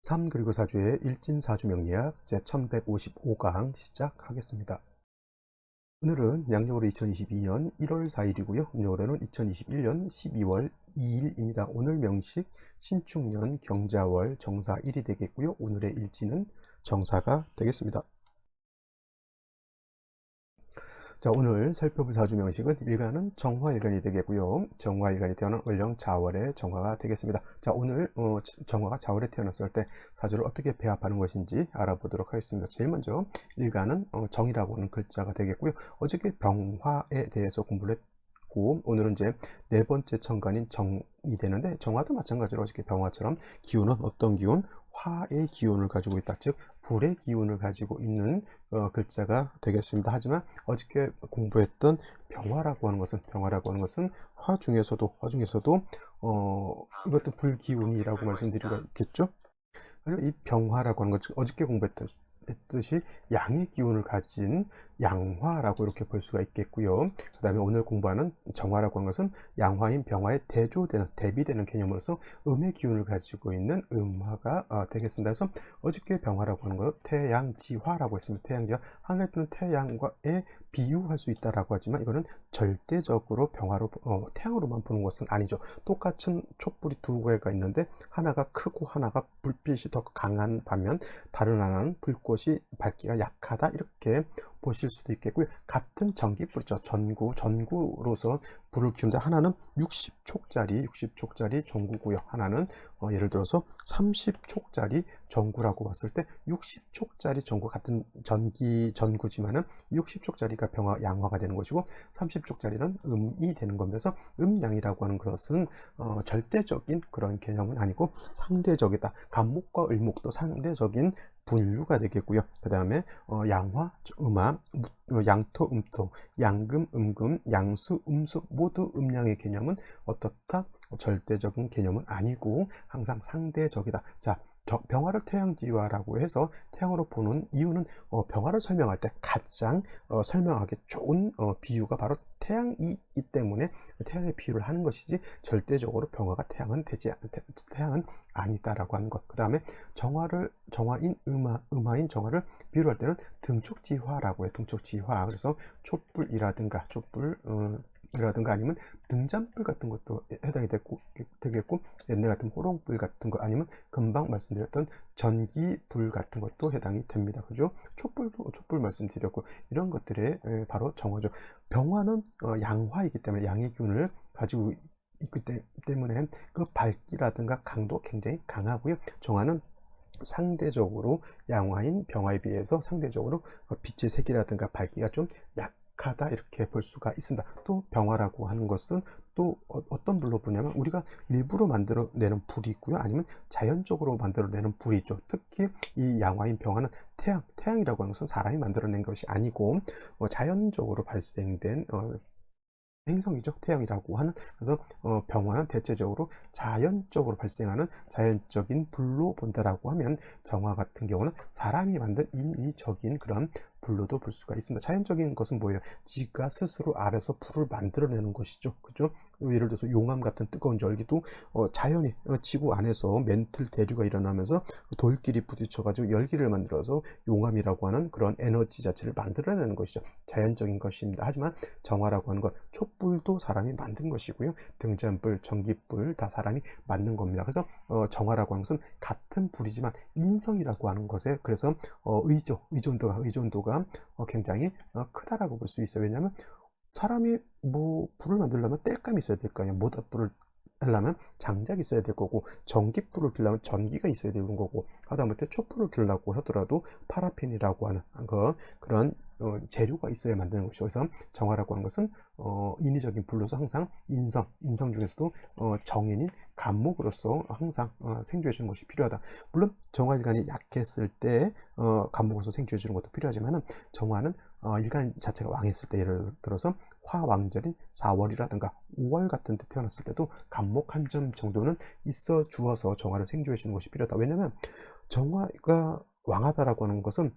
3 그리고 4주의 일진사주 명리학 제1155강 시작하겠습니다. 오늘은 양력으로 2022년 1월 4일이고요. 음력으로는 2021년 12월 2일입니다. 오늘 명식 신축년 경자월 정사 1이 되겠고요. 오늘의 일진은 정사가 되겠습니다. 자, 오늘 살펴볼 사주 명식은 일간은 정화일간이 되겠고요. 정화일간이 태어난 을령 자월의 정화가 되겠습니다. 자, 오늘 정화가 자월에 태어났을 때 사주를 어떻게 배합하는 것인지 알아보도록 하겠습니다. 제일 먼저 일간은 정이라고 하는 글자가 되겠고요. 어저께 병화에 대해서 공부를 했고, 오늘은 이제 네 번째 천간인 정이 되는데, 정화도 마찬가지로 어저께 병화처럼 기운은 어떤 기운? 화의 기운을 가지고 있다. 즉 불의 기운을 가지고 있는 글자가 되겠습니다. 하지만 어저께 공부했던 병화라고 하는 것은 화 중에서도 이것도 불기운이라고 말씀드리고 있겠죠. 그래서 이 병화라고 하는 것, 즉 어저께 공부했듯이 양의 기운을 가진 양화라고 이렇게 볼 수가 있겠고요. 그 다음에 오늘 공부하는 정화라고 하는 것은 양화인 병화에 대비되는 개념으로서 음의 기운을 가지고 있는 음화가 되겠습니다. 그래서 어저께 병화라고 하는 것, 태양지화라고 했습니다. 태양지화, 하늘에 뜨는 태양과에 비유할 수 있다라고 하지만 이거는 절대적으로 태양으로만 보는 것은 아니죠. 똑같은 촛불이 두 개가 있는데 하나가 크고 하나가 불빛이 더 강한 반면 다른 하나는 불꽃이 밝기가 약하다, 이렇게 보실 수도 있겠고요. 같은 전기불이죠. 전구로서 불을 키우는데 하나는 60촉짜리 전구고요. 하나는 예를 들어서 30촉짜리 전구라고 봤을 때 60촉짜리 전구, 같은 전구지만은 60촉짜리가 양화가 되는 것이고 30촉짜리는 음이 되는 겁니다. 그래서 음양이라고 하는 것은 절대적인 그런 개념은 아니고 상대적이다. 간목과 을목도 상대적인 분류가 되겠고요. 그 다음에 양화, 음화, 양토, 음토, 양금, 음금, 양수, 음수 모두 음양의 개념은 어떻다? 절대적인 개념은 아니고 항상 상대적이다. 자, 병화를 태양지화라고 해서 태양으로 보는 이유는 병화를 설명할 때 가장 설명하기 좋은 비유가 바로 태양이기 때문에 태양의 비유를 하는 것이지 절대적으로 병화가 태양은 아니다라고 하는 것. 그 다음에 정화인 음화인 정화를 비유할 때는 등촉지화라고 해요. 등촉지화. 그래서 촛불이라든가 아니면 등잔불 같은 것도 해당이 되겠고, 옛날 같은 호롱불 같은 거, 아니면 금방 말씀드렸던 전기불 같은 것도 해당이 됩니다. 그죠? 촛불 말씀드렸고, 이런 것들에 바로 정화죠. 병화는 양화이기 때문에 양의 기운을 가지고 있기 때문에 그 밝기라든가 강도 굉장히 강하고요. 정화는 상대적으로 양화인 병화에 비해서 상대적으로 빛의 색이라든가 밝기가 좀 약하다, 이렇게 볼 수가 있습니다. 또 병화라고 하는 것은 또 어떤 불로 보냐면 우리가 일부러 만들어내는 불이 있고요, 아니면 자연적으로 만들어내는 불이 있죠. 특히 이 양화인 병화는 태양이라고 하는 것은 사람이 만들어낸 것이 아니고 자연적으로 발생된 행성이죠. 태양이라고 하는. 그래서 병화는 대체적으로 자연적으로 발생하는 자연적인 불로 본다라고 하면, 정화 같은 경우는 사람이 만든 인위적인 그런 불로도 볼 수가 있습니다. 자연적인 것은 뭐예요? 지가 스스로 알아서 불을 만들어내는 것이죠. 그죠? 예를 들어서 용암 같은 뜨거운 열기도 자연이 지구 안에서 멘틀 대류가 일어나면서 돌끼리 부딪혀가지고 열기를 만들어서 용암이라고 하는 그런 에너지 자체를 만들어내는 것이죠. 자연적인 것입니다. 하지만 정화라고 하는 것, 촛불도 사람이 만든 것이고요. 등잔불, 전기불 다 사람이 만든 겁니다. 그래서 정화라고 하는 것은 같은 불이지만 인성이라고 하는 것에, 그래서 의존도가 굉장히 크다라고 볼 수 있어요. 왜냐하면 사람이 뭐 불을 만들려면 땔감이 있어야 될 거 아니에요. 모닥불을 하려면 장작이 있어야 될 거고, 전기불을 피려면 전기가 있어야 되는 거고, 하다못해 촛불을 켜려고 하더라도 파라핀이라고 하는 그런 재료가 있어야 만드는 것이죠. 그래서 정화라고 하는 것은 인위적인 불로서 항상 인성 중에서도 정인인 간목으로서 항상 생존해 주는 것이 필요하다. 물론 정화일간이 약했을 때 간목으로서 생존해 주는 것도 필요하지만은, 정화는 일간 자체가 왕했을 때, 예를 들어서 화왕절인 4월이라든가 5월 같은 데 태어났을 때도 간목 한 점 정도는 있어 주어서 정화를 생존해 주는 것이 필요하다. 왜냐면 정화가 왕하다라고 하는 것은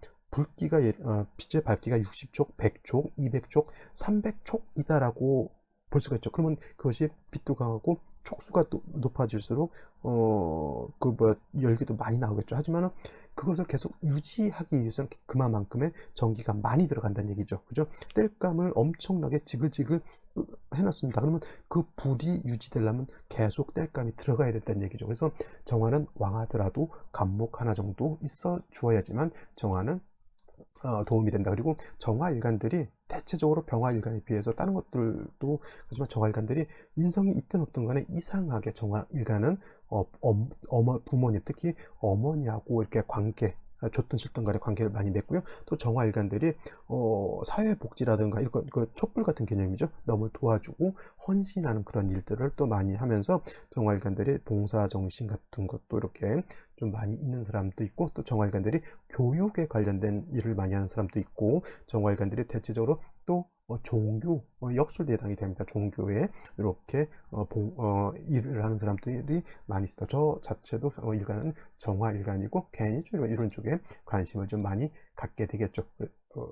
빛의 밝기가 60촉, 100촉, 200촉, 300촉이다라고 볼 수가 있죠. 그러면 그것이 빛도 강하고 촉수가 높아질수록 열기도 많이 나오겠죠. 하지만은 그것을 계속 유지하기 위해서는 그만큼의 전기가 많이 들어간다는 얘기죠. 그죠? 땔감을 엄청나게 지글지글 해놨습니다. 그러면 그 불이 유지되려면 계속 땔감이 들어가야 된다는 얘기죠. 그래서 정화는 왕하더라도 감목 하나 정도 있어 주어야지만 정화는 도움이 된다. 그리고 정화일관들이 대체적으로 병화일관에 비해서 다른 것들도 하지만 정화일관들이 인성이 있든 없든 간에 이상하게 정화일관은 부모님, 특히 어머니하고 이렇게 관계, 좋든 싫든 간에 관계를 많이 맺고요. 또 정화일관들이 사회복지라든가 이거 촛불 같은 개념이죠. 남을 도와주고 헌신하는 그런 일들을 또 많이 하면서 정화일관들이 봉사정신 같은 것도 이렇게 좀 많이 있는 사람도 있고, 또 정화일관들이 교육에 관련된 일을 많이 하는 사람도 있고, 정화일관들이 대체적으로 또 종교, 역술대상이 됩니다. 종교에 이렇게 일을 하는 사람들이 많이 있습니다. 저 자체도 일간은 정화일간이고 괜히 좀 이런 쪽에 관심을 좀 많이 갖게 되겠죠.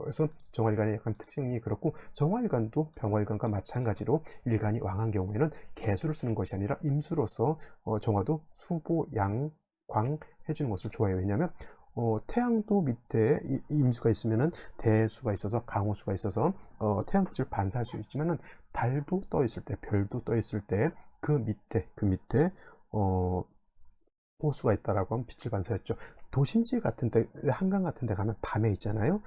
그래서 정화일간의 약간 특징이 그렇고, 정화일간도 병화일간과 마찬가지로 일간이 왕한 경우에는 개수를 쓰는 것이 아니라 임수로서 정화도 수보, 양, 광 해주는 것을 좋아해요. 왜냐하면 태양도 밑에 임수가 있으면은 대수가 있어서 강호수가 있어서 태양빛을 반사할 수 있지만은 달도 떠 있을 때, 별도 떠 있을 때 그 밑에 호수가 있다라고 하면 빛을 반사했죠. 도심지 같은 데, 한강 같은 데 가면 밤에 있잖아요.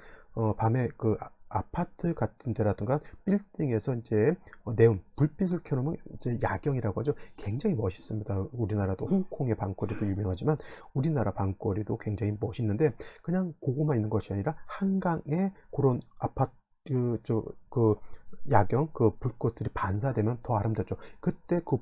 밤에 그 아파트 같은 데라든가 빌딩에서 이제 네온 불빛을 켜놓으면 이제 야경이라고 하죠. 굉장히 멋있습니다. 우리나라도 홍콩의 밤거리도 유명하지만 우리나라 밤거리도 굉장히 멋있는데, 그냥 그거만 있는 것이 아니라 한강에 그런 아파트 그 야경, 그 불꽃들이 반사되면 더 아름답죠. 그때 그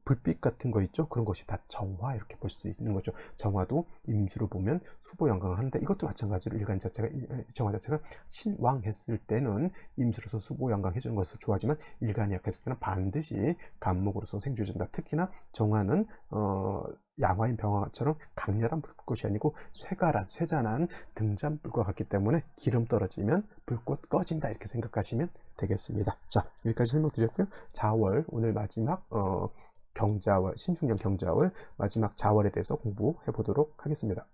불빛 같은 거 있죠? 그런 것이 다 정화, 이렇게 볼 수 있는 거죠. 정화도 임수로 보면 수보양강을 하는데, 이것도 마찬가지로 일간 자체가, 정화 자체가 신왕했을 때는 임수로서 수보양강 해주는 것을 좋아하지만 일간이 약했을 때는 반드시 간목으로서 생주해준다. 특히나 정화는 양화인 병화처럼 강렬한 불꽃이 아니고 쇠잔한 등잔불과 같기 때문에 기름 떨어지면 불꽃 꺼진다, 이렇게 생각하시면 되겠습니다. 자, 여기까지 설명드렸고요. 자월, 오늘 마지막 경자월, 신중년 경자월 마지막 자월에 대해서 공부해 보도록 하겠습니다.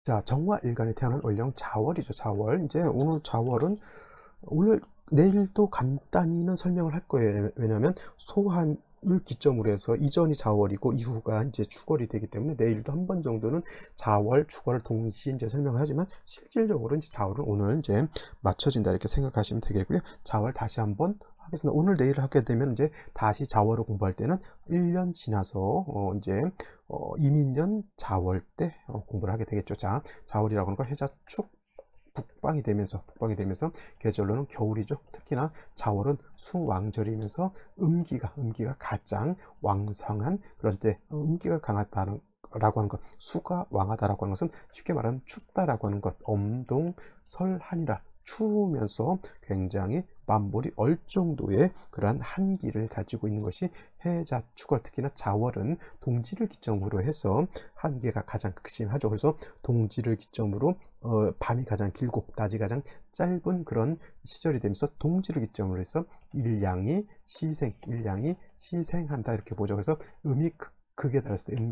자, 정화일간에 태어난 월령 자월이죠. 자월. 이제 오늘 자월은 내일도 간단히는 설명을 할 거예요. 왜냐하면 소환을 기점으로 해서 이전이 자월이고 이후가 이제 축월이 되기 때문에 내일도 한 번 정도는 자월, 축월을 동시에 이제 설명을 하지만, 실질적으로 이제 자월은 오늘 이제 맞춰진다, 이렇게 생각하시면 되겠고요. 자월 다시 한번 하겠습니다. 오늘 내일 하게 되면 이제 다시 자월을 공부할 때는 1년 지나서 이제 이민년 자월 때 공부를 하게 되겠죠. 자, 자월이라고 하는 건 해자축 북방이 되면서 계절로는 겨울이죠. 특히나 자월은 수왕절이면서 음기가 가장 왕성한 그런 때, 음기가 강하다는 라고 하는 것, 수가 왕하다라고 하는 것은 쉽게 말하면 춥다라고 하는 것, 엄동설한이라 추우면서 굉장히 만물이 얼 정도의 그러한 한기를 가지고 있는 것이 해자축월, 특히나 자월은 동지를 기점으로 해서 한기가 가장 극심하죠. 그래서 동지를 기점으로 밤이 가장 길고 낮이 가장 짧은 그런 시절이 되면서 동지를 기점으로 해서 일양이 시생한다, 이렇게 보죠. 그래서 음이 크게 달했을 때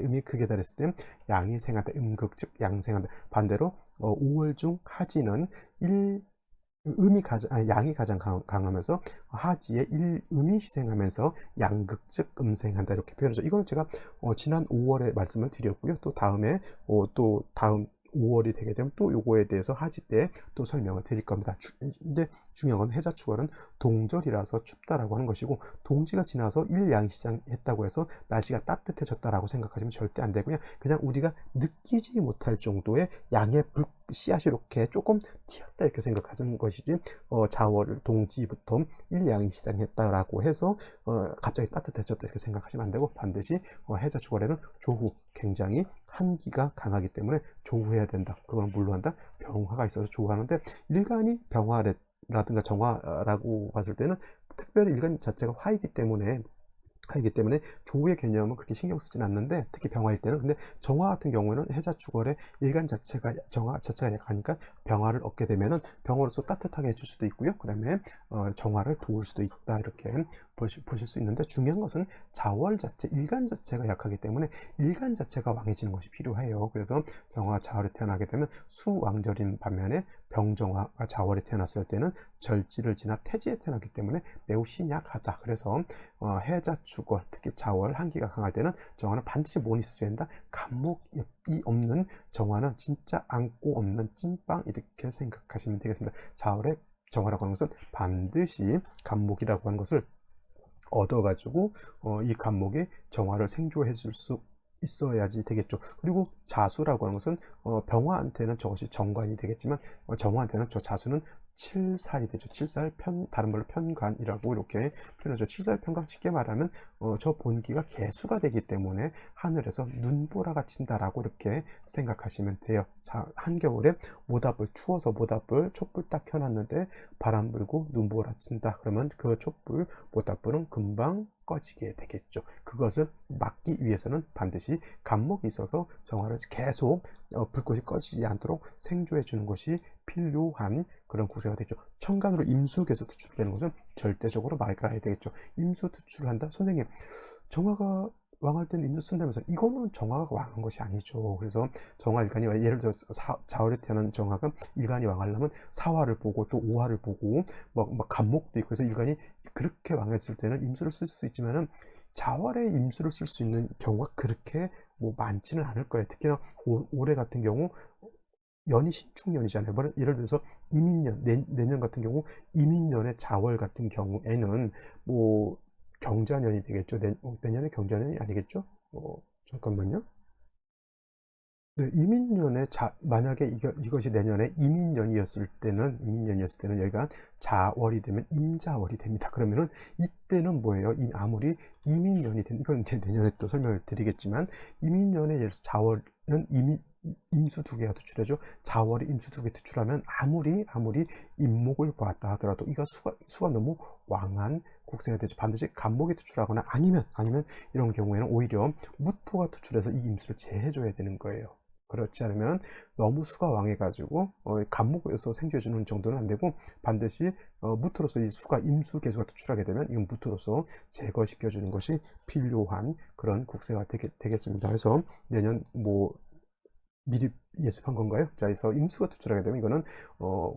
음이 크게 달했을 때 양이 생한다, 음극 즉 양생한다. 반대로 5월 중 하지는 양이 가장 강하면서 하지에 음이 희생하면서 양극 즉 음생한다, 이렇게 표현하죠. 이걸 제가 지난 5월에 말씀을 드렸고요. 또 다음에 또 다음 5월이 되게 되면 또 요거에 대해서 하지 때 또 설명을 드릴 겁니다. 근데 중요한 건 해자축월은 동절이라서 춥다라고 하는 것이고, 동지가 지나서 일양이 시작했다고 해서 날씨가 따뜻해졌다라고 생각하시면 절대 안 되고요. 그냥 우리가 느끼지 못할 정도의 양의 씨앗이 이렇게 조금 튀었다, 이렇게 생각하는 것이지, 자월 동지부터 일양이 시작했다라고 해서 갑자기 따뜻해졌다, 이렇게 생각하시면 안 되고, 반드시 해자축월에는 조후, 굉장히 한기가 강하기 때문에 조후해야 된다. 그거는 물로 한다. 병화가 있어서 조후하는데, 일간이 병화라든가 정화라고 봤을 때는 특별히 일간 자체가 화이기 때문에 이기 때문에 조의 개념은 그렇게 신경 쓰진 않는데, 특히 병화일 때는. 근데 정화 같은 경우에는 해자축월의 일간 자체가, 정화 자체가 약하니까 병화를 얻게 되면은 병화로서 따뜻하게 해줄 수도 있고요. 그 다음에 정화를 도울 수도 있다, 이렇게 보실 수 있는데, 중요한 것은 자월 자체, 일간 자체가 약하기 때문에 일간 자체가 왕해지는 것이 필요해요. 그래서 정화가 자월에 태어나게 되면 수왕절인 반면에 병정화가 자월에 태어났을 때는 절지를 지나 태지에 태어났기 때문에 매우 신약하다. 그래서 해자축월, 특히 자월, 한기가 강할 때는 정화는 반드시 뭐니 있어야 된다? 간목이 없는 정화는 진짜 안고 없는 찐빵, 이렇게 생각하시면 되겠습니다. 자월의 정화라고 하는 것은 반드시 간목이라고 하는 것을 얻어가지고 이 간목이 정화를 생조해 줄 수 있어야지 되겠죠. 그리고 자수라고 하는 것은 병화한테는 저것이 정관이 되겠지만 정화한테는 저 자수는 칠살이 되죠. 칠살, 다른 말로 편관이라고 이렇게 표현하죠. 칠살 편관, 쉽게 말하면 저 본기가 개수가 되기 때문에 하늘에서 눈보라가 친다라고 이렇게 생각하시면 돼요. 자, 한겨울에 모닥불, 추워서 모닥불 촛불 딱 켜놨는데 바람 불고 눈보라 친다. 그러면 그 촛불, 모닥불은 금방 꺼지게 되겠죠. 그것을 막기 위해서는 반드시 간목이 있어서 정화를 계속 불꽃이 꺼지지 않도록 생조해 주는 것이 필요한 그런 구세가 되죠. 천간으로 임수개수 투출되는 것은 절대적으로 막아야 되겠죠. 임수 투출을 한다? 선생님, 정화가 왕할 때는 임수 쓴다면서, 이거는 정화가 왕한 것이 아니죠. 그래서 정화 일간이, 예를 들어서 자월에 태어난 정화가 일간이 왕하려면 사화를 보고 또 오화를 보고 막 간목도 있고, 그래서 일간이 그렇게 왕했을 때는 임수를 쓸 수 있지만은 자월에 임수를 쓸 수 있는 경우가 그렇게 뭐 많지는 않을 거예요. 특히나 올해 같은 경우 연이 신축년이잖아요. 예를 들어서 이민년, 내년 같은 경우 이민년의 자월 같은 경우에는 뭐 경자년이 되겠죠. 내년에 경자년이 아니겠죠? 잠깐만요. 네, 이민년에 만약에 이것이 내년에 이민년이었을 때는 여기가 자월이 되면 임자월이 됩니다. 그러면은 이때는 뭐예요? 아무리 이민년이 된, 이건 이제 내년에 또 설명을 드리겠지만, 이민년에 예를 들어서 자월은 임수 두 개가 투출해죠. 자월이 임수 두 개 투출하면 아무리 임목을 보았다 하더라도 이가 수가 너무 왕한 국세가 되죠. 반드시 간목이 투출하거나 아니면 이런 경우에는 오히려 무토가 투출해서 이 임수를 제해줘야 되는 거예요. 그렇지 않으면 너무 수가 왕해가지고 간목에서 생겨주는 정도는 안 되고, 반드시 무토로서 이 수가 임수 개수가 투출하게 되면 이건 무토로서 제거시켜주는 것이 필요한 그런 국세가 되겠습니다. 그래서 내년 뭐 미리 예습한 건가요? 자, 그래서 임수가 투출하게 되면 이거는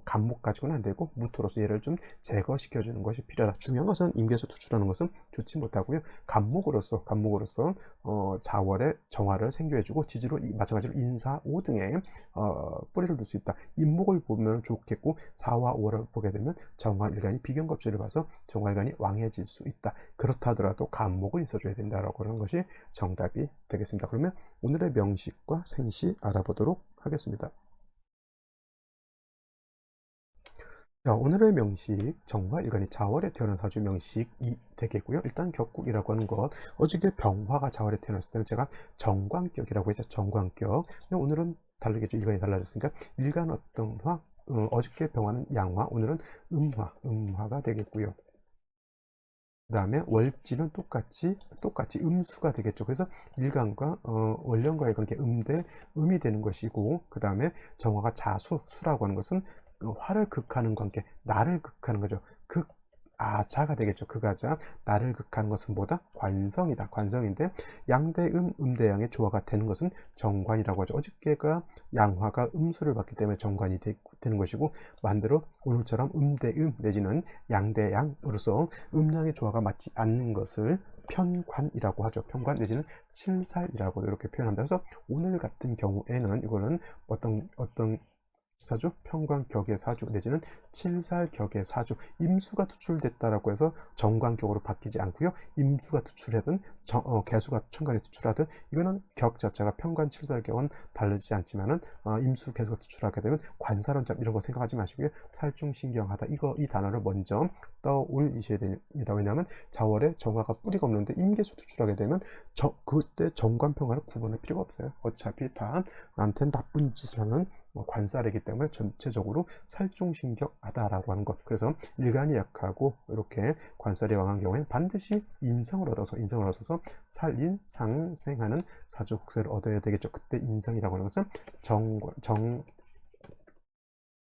간목 가지고는 안 되고 무토로서 얘를 좀 제거시켜 주는 것이 필요하다. 중요한 것은 임계수 투출하는 것은 좋지 못하고요. 간목으로서 자월의 정화를 생겨해 주고, 지지로 마찬가지로 인사, 오 등에 뿌리를 둘 수 있다. 임목을 보면 좋겠고, 사와 오를 보게 되면 정화 일간이 비견겁지를 봐서 정화 일간이 왕해질 수 있다. 그렇다 하더라도 간목을 있어줘야 된다라고 하는 것이 정답이 되겠습니다. 그러면 오늘의 명식과 생시 알아보도록 하겠습니다. 자, 오늘의 명식, 정화 일간이 자월에 태어난 사주 명식이 되겠고요. 일단 격국이라고 하는 것, 어저께 병화가 자월에 태어났을 때는 제가 정관격이라고 했죠. 정관격. 근데 오늘은 다르겠죠. 일간이 달라졌으니까 일간 어떤 화, 어저께 병화는 양화, 오늘은 음화가 되겠고요. 그 다음에 월지는 똑같이 음수가 되겠죠. 그래서 일간과 월령과의 관계 음대 음이 되는 것이고, 그 다음에 정화가 수라고 하는 것은 화를 극하는 관계, 나를 극하는 거죠. 자가 되겠죠. 극하자. 나를 극하는 것은 뭐다? 관성이다. 관성인데 양대음, 음대양의 조화가 되는 것은 정관이라고 하죠. 어저께가 양화가 음수를 받기 때문에 정관이 되는 것이고, 반대로 오늘처럼 음대음 내지는 양대양으로서 음양의 조화가 맞지 않는 것을 편관이라고 하죠. 편관 내지는 칠살이라고 이렇게 표현한다. 그래서 오늘 같은 경우에는 이거는 어떤 사주, 편관격의 사주 내지는 칠살격의 사주, 임수가 투출됐다라고 해서 정관격으로 바뀌지 않고요. 임수가 투출하든 개수가 천간에 투출하든 이거는 격 자체가 편관 칠살격은 다르지 않지만은 임수 개수가 투출하게 되면 관사론잡 이런 거 생각하지 마시고요. 살중신경하다, 이 단어를 먼저 떠올리셔야 됩니다. 왜냐하면 자월에 정화가 뿌리가 없는데 임계수 투출하게 되면 그때 정관 평화를 구분할 필요가 없어요. 어차피 다 나한테 나쁜 짓을 하는 관살이기 때문에 전체적으로 살중신격하다라고 하는 것. 그래서 일간이 약하고 이렇게 관살이 강한 경우에는 반드시 인성을 얻어서 살인상생하는 사주국세를 얻어야 되겠죠. 그때 인성이라고 하는 것은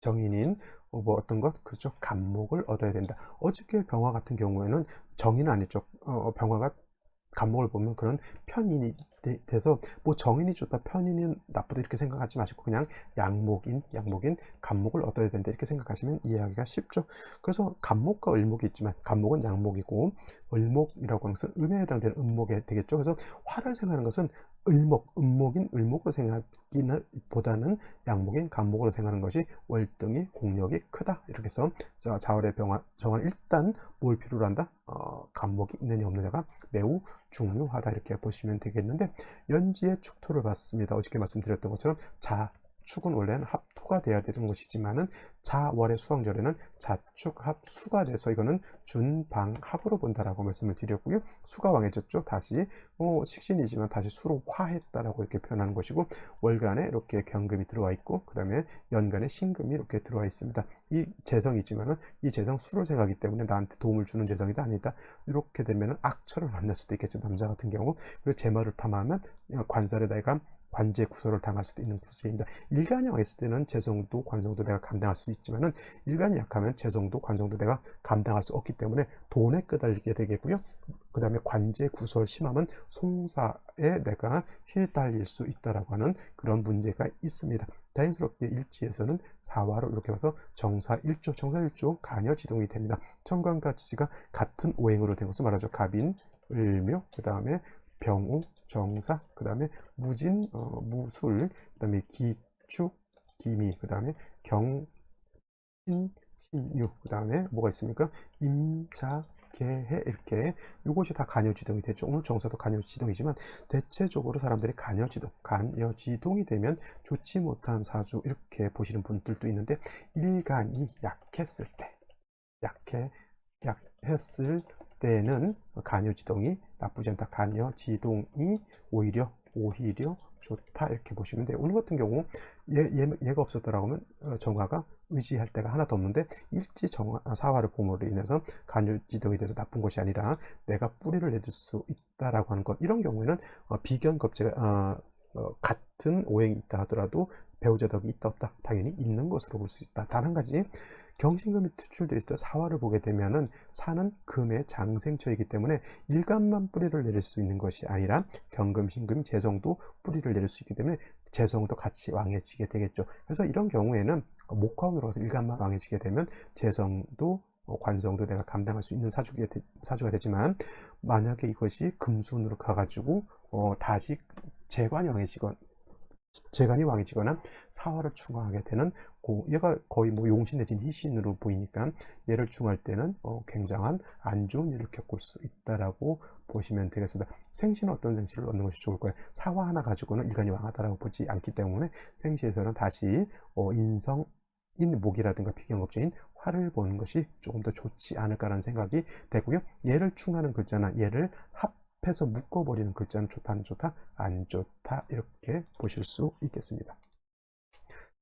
정인인 뭐 어떤 것, 그렇죠, 간목을 얻어야 된다. 어저께 병화 같은 경우에는 정인은 아니죠. 병화가 간목을 보면 그런 편인이 돼서 뭐 정인이 좋다, 편인이 나쁘다 이렇게 생각하지 마시고 그냥 양목인 간목을 얻어야 된다 이렇게 생각하시면 이해하기가 쉽죠. 그래서 간목과 을목이 있지만 간목은 양목이고 을목이라고 하는 것은 음에 해당되는 음목이 되겠죠. 그래서 화를 생각하는 것은 음목인 을목으로 생각하기는 보다는 양목인 간목으로 생각하는 것이 월등히 공력이 크다. 이렇게 해서 자월의 정화는 일단 뭘 필요로 한다? 간목이 있느냐 없느냐가 매우 중요하다 이렇게 보시면 되겠는데, 연지의 축토를 봤습니다. 어저께 말씀드렸던 것처럼 자축은 원래는 합토가 돼야 되는 것이지만은 자월의 수왕절에는 자축 합수가 돼서 이거는 준방합으로 본다라고 말씀을 드렸고요. 수가 왕해졌죠. 다시 식신이지만 다시 수로 화했다라고 이렇게 표현하는 것이고, 월간에 이렇게 경금이 들어와 있고 그 다음에 연간에 신금이 이렇게 들어와 있습니다. 이 재성이지만은 이 재성 수를 생각하기 때문에 나한테 도움을 주는 재성이다 아니다, 이렇게 되면은 악처를 만날 수도 있겠죠. 남자 같은 경우. 그리고 제마를 탐하면 관살에 내가 관제 구설을 당할 수도 있는 구설입니다. 일간이 왕했을 때는 재성도 관성도 내가 감당할 수 있지만은 일간이 약하면 재성도 관성도 내가 감당할 수 없기 때문에 돈에 끄달리게 되겠고요. 그 다음에 관제 구설 심하면 송사에 내가 휘달릴 수 있다라고 하는 그런 문제가 있습니다. 다행스럽게 일지에서는 사화로 이렇게 봐서 정사일조 간여지동이 됩니다. 천간과 지지가 같은 오행으로 된 것을 말하죠. 갑인, 을묘, 그 다음에 병우, 정사, 그 다음에 무진, 무술, 그 다음에 기축, 기미, 그 다음에 경신, 신유, 그 다음에 뭐가 있습니까? 임자, 개해, 이렇게 이것이 다 간여지동이 되죠. 오늘 정사도 간여지동이지만 대체적으로 사람들이 간여지동이 되면 좋지 못한 사주 이렇게 보시는 분들도 있는데, 일간이 약했을 때는 간여지동이 나쁘지 않다. 간여지동이 오히려 좋다 이렇게 보시면 돼요. 오늘 같은 경우 얘가 없었더라고 하면 정화가 의지할 때가 하나도 없는데, 일지 사화를 봄으로 인해서 간여지동이 돼서 나쁜 것이 아니라 내가 뿌리를 내줄 수 있다라고 하는 것. 이런 경우에는 비견겁제가 같은 오행이 있다 하더라도 배우자 덕이 있다 없다 당연히 있는 것으로 볼 수 있다. 단 한 가지, 경신금이 투출되어 있을 때 사화를 보게 되면은 사는 금의 장생처이기 때문에 일간만 뿌리를 내릴 수 있는 것이 아니라 경금, 신금, 재성도 뿌리를 내릴 수 있기 때문에 재성도 같이 왕해지게 되겠죠. 그래서 이런 경우에는 목화운으로 가서 일간만 왕해지게 되면 재성도 관성도 내가 감당할 수 있는 사주가 되지만, 만약에 이것이 금순으로 가가지고 다시 재관이 왕해지거나 사화를 충하게 되는, 얘가 거의 뭐 용신 내지는 희신으로 보이니까 얘를 충할 때는 굉장한 안 좋은 일을 겪을 수 있다라고 보시면 되겠습니다. 생시는 어떤 생시를 얻는 것이 좋을 거예요. 사화 하나 가지고는 일간이 왕하다라고 보지 않기 때문에 생시에서는 다시 인성인 목이라든가 비견겁제인 화를 보는 것이 조금 더 좋지 않을까라는 생각이 되고요. 얘를 충하는 글자나 얘를 합해서 묶어버리는 글자는 좋다, 안 좋다, 안 좋다 이렇게 보실 수 있겠습니다.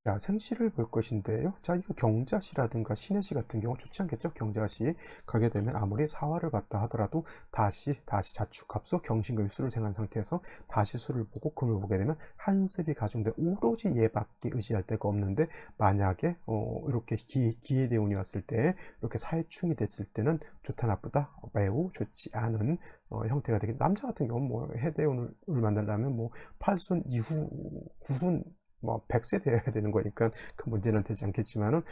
자, 생시를 볼 것인데요. 자, 이거 경자시라든가 신해시 같은 경우 좋지 않겠죠? 경자시 가게 되면 아무리 사화를 봤다 하더라도 다시 자축합수 경신금이 수를 생한 상태에서 다시 수를 보고 금을 보게 되면 한습이 가중돼 오로지 얘밖에 의지할 데가 없는데, 만약에 이렇게 기해대운이 왔을 때 이렇게 사해충이 됐을 때는 좋다 나쁘다 매우 좋지 않은 형태가 되겠죠. 남자 같은 경우는 뭐 해대운을 만나려면 뭐 8순 이후 9순 뭐 100세 되어야 되는 거니까 그 문제는 되지 않겠지만은,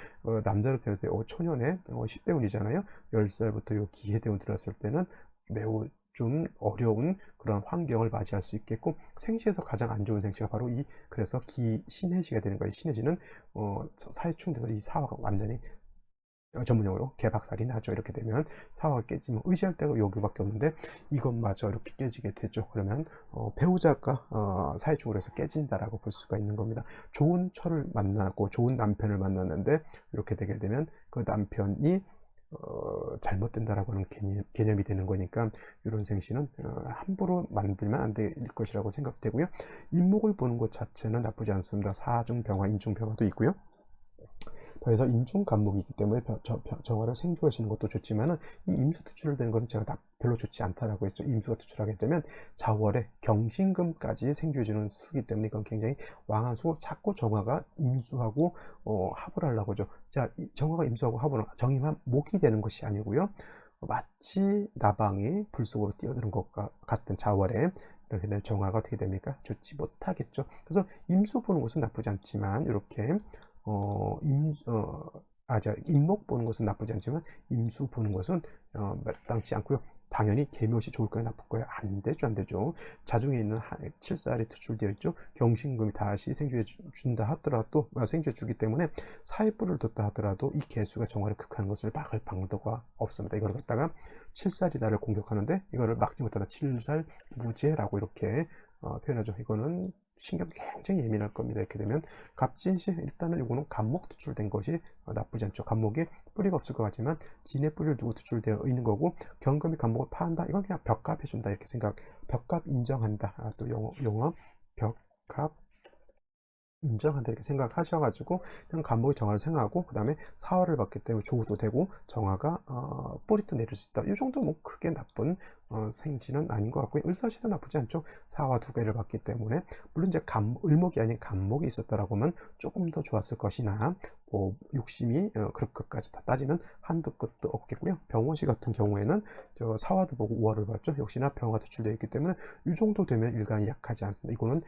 남자로 태어났을 때 초년에 10대운이잖아요. 10살부터 요 기해대운 들어왔을 때는 매우 좀 어려운 그런 환경을 맞이할 수 있겠고, 생시에서 가장 안 좋은 생시가 바로 그래서 신해시가 되는 거예요. 신해시는 사해충 돼서 이 사화가 완전히 전문용어로 개박살이 나죠. 이렇게 되면 사화가 깨지면 의지할 데가 여기밖에 없는데 이것마저 이렇게 깨지게 되죠. 그러면 배우자가 사회충으로 해서 깨진다라고 볼 수가 있는 겁니다. 좋은 처를 만나고 좋은 남편을 만났는데 이렇게 되게 되면 그 남편이 잘못된다라고 하는 개념이 되는 거니까 이런 생시는 함부로 만들면 안 될 것이라고 생각되고요. 인목을 보는 것 자체는 나쁘지 않습니다. 사중병화, 인중병화도 있고요. 더해서 인중간목이 있기 때문에 정화를 생주하시는 것도 좋지만은 이 임수 투출되는 것은 제가 별로 좋지 않다라고 했죠. 임수가 투출하게 되면 자월에 경신금까지 생주해주는 수기 때문에 이건 굉장히 왕한 수고, 자꾸 정화가 임수하고 합을 하려고 하죠. 자, 정화가 임수하고 합을 정임한 목이 되는 것이 아니고요. 마치 나방이 불 속으로 뛰어드는 것과 같은 자월에 이렇게 되면 정화가 어떻게 됩니까? 좋지 못하겠죠. 그래서 임수 보는 것은 나쁘지 않지만 이렇게 임목 보는 것은 나쁘지 않지만 임수 보는 것은 마땅치 않고요. 당연히 개묘시 좋을까요? 나쁠까요? 안 되죠, 안 되죠. 자중에 있는 칠살이 투출되어 있죠. 경신금이 다시 생주해 준다 하더라도 생주해 주기 때문에 사회뿔을 뒀다 하더라도 이 개수가 정화를 극하는 것을 막을 방도가 없습니다. 이걸 갖다가 칠살이다를 공격하는데 이거를 막지 못하다 칠살 무죄라고 이렇게 표현하죠. 이거는 신경 굉장히 예민할 겁니다. 이렇게 되면 갑진시 일단은 이거는 간목 투출된 것이 나쁘지 않죠. 간목에 뿌리가 없을 것 같지만 진의 뿌리를 두고 투출되어 있는 거고 경금이 간목을 파한다. 이건 그냥 벽갑 해준다 이렇게 생각. 벽갑 인정한다. 또 영어 벽갑 인정한다 이렇게 생각하셔가지고 그냥 간목이 정화를 생각하고 그 다음에 사화를 받기 때문에 조우도 되고 정화가 뿌리도 내릴 수 있다. 이 정도 뭐 크게 나쁜 생지는 아닌 것 같고요. 을사시도 나쁘지 않죠. 사화 두 개를 받기 때문에 물론 이제 을목이 아닌 간목이 있었다라고 하면 조금 더 좋았을 것이나 뭐 욕심이 그렇게까지 다 따지면 한도 끝도 없겠고요. 병호시 같은 경우에는 저 사화도 보고 우화를 봤죠. 역시나 병화가 투출되어 있기 때문에 이 정도 되면 일간이 약하지 않습니다. 이거는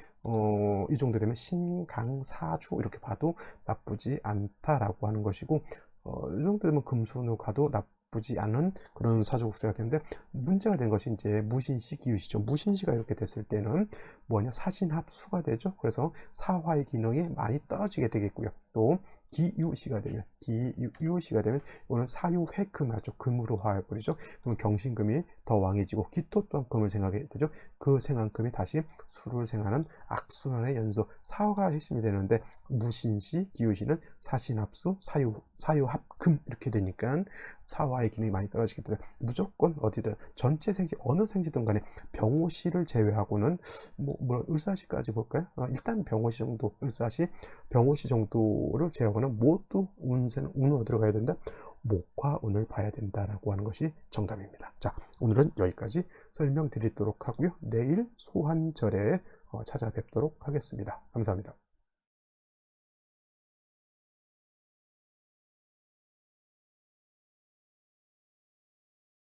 이 정도 되면 신강사주 이렇게 봐도 나쁘지 않다라고 하는 것이고 이 정도 되면 금수로 가도 나쁘지 않은 그런 사주국세가 되는데 문제가 된 것이 이제 무신시 기유시죠. 무신시가 이렇게 됐을 때는 뭐냐 사신합수가 되죠. 그래서 사화의 기능이 많이 떨어지게 되겠고요. 또 기유시가 되면 이거는 사유회금하죠. 금으로 화해버리죠. 그러면 경신금이 더 왕해지고 기토 또한 금을 생하게 되죠. 그 생한금이 다시 수를 생하는 악순환의 연속 사화가 핵심이 되는데 무신시 기유시는 사신합수 사유합금 이렇게 되니까 사화의 기능이 많이 떨어지게 되죠. 무조건 어디든 전체 생지 어느 생지든 간에 병호시를 제외하고는 뭐 을사시까지 볼까요? 일단 병호시 정도 을사시 병호시 정도를 제외하고는 모두 운으로 들어가야 된다. 목화 운을 봐야 된다라고 하는 것이 정답입니다. 자, 오늘은 여기까지 설명드리도록 하고요. 내일 소환절에 찾아뵙도록 하겠습니다. 감사합니다.